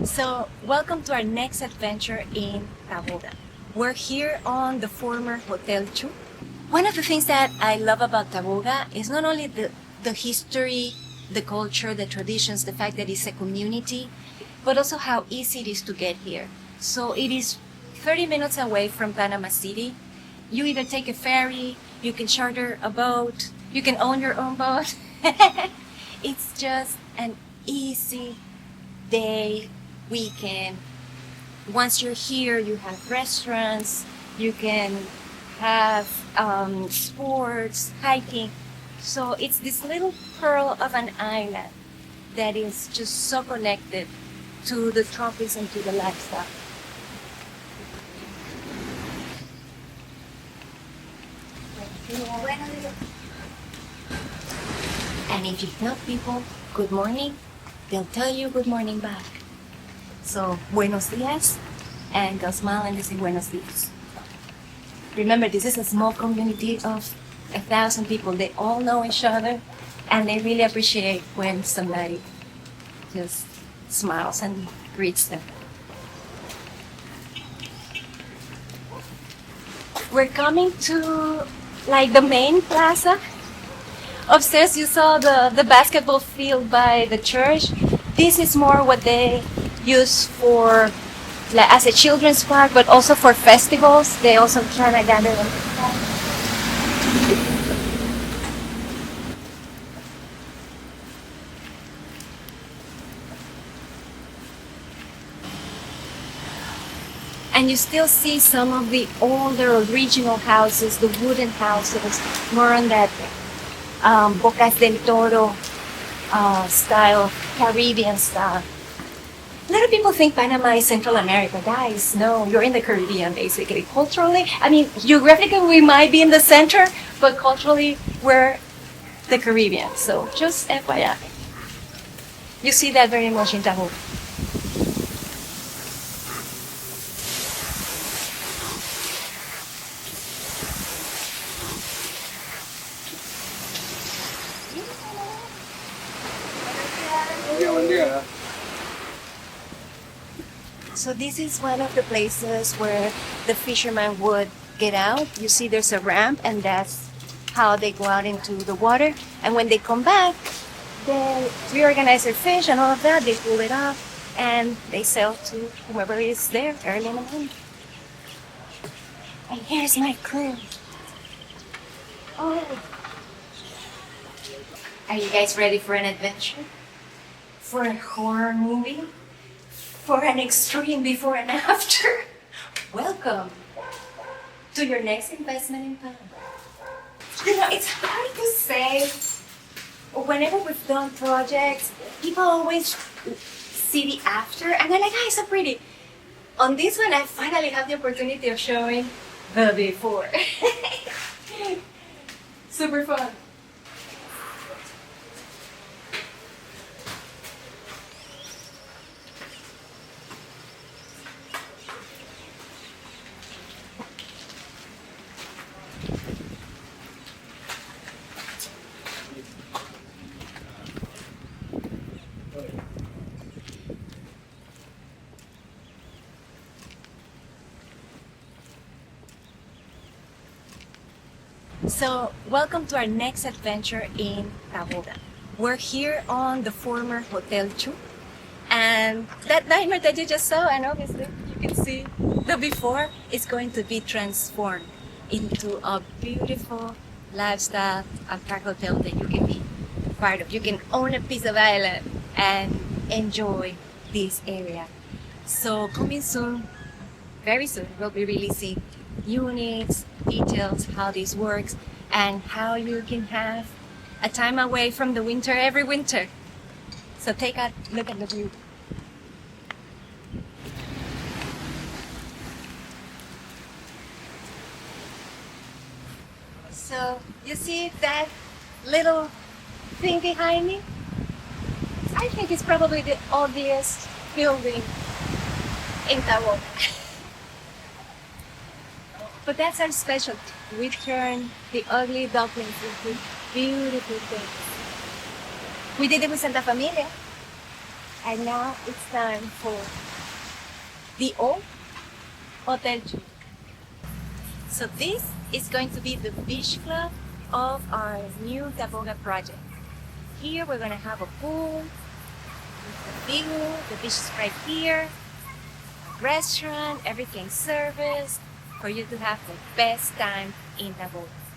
So, welcome to our next adventure in Taboga. We're here on the former Hotel Chu. One of the things that I love about Taboga is not only the history, the culture, the traditions, the fact that it's a community, but also how easy it is to get here. So, it is 30 minutes away from Panama City. You either take a ferry, you can charter a boat, you can own your own boat. It's just an easy day, weekend. Once you're here, you have restaurants, you can have sports, hiking. So it's this little pearl of an island that is just so connected to the tropics and to the lifestyle. And if you tell people good morning, they'll tell you good morning back. So, buenos dias, and they'll smile and they say buenos dias. Remember, this is a small community of 1,000 people. They all know each other, and they really appreciate when somebody just smiles and greets them. We're coming to like the main plaza. Upstairs you saw the basketball field by the church. This is more what they use for like, as a children's park, but also for festivals. They also try to gather them. And you still see some of the older original houses, the wooden houses, more on that Bocas del Toro style, Caribbean style. A lot of people think Panama is Central America. Guys, no, you're in the Caribbean basically. Culturally, I mean, geographically we might be in the center, but culturally we're the Caribbean. So just FYI. You see that very much in Tahoe. So this is one of the places where the fishermen would get out. You see there's a ramp and that's how they go out into the water. And when they come back, they reorganize their fish and all of that. They pull it off and they sell to whoever is there early in the morning. And here's my crew. Oh. Are you guys ready for an adventure? For a horror movie? For an extreme before and after? Welcome to your next investment in Panama. You know, it's hard to say. Whenever we've done projects, people always see the after, and they're like, "Ah, it's so pretty." On this one, I finally have the opportunity of showing the before. Super fun. So, welcome to our next adventure in Taboga. We're here on the former Hotel Chu, and that diner that you just saw, and obviously you can see the before, is going to be transformed into a beautiful lifestyle hotel that you can be part of. You can own a piece of island and enjoy this area. So, coming soon, very soon, we'll be releasing units, details, how this works, and how you can have a time away from the winter every winter. So take a look at the view. So you see that little thing behind me? I think it's probably the oldest building in Taboga. But that's our specialty. We turn the ugly dumplings into beautiful things. We did it with Santa Familia. And now it's time for the old Hotel Chu. So this is going to be the beach club of our new Taboga project. Here we're going to have a pool, the view, the beach is right here, a restaurant, everything serviced for you to have the best time in Taboga.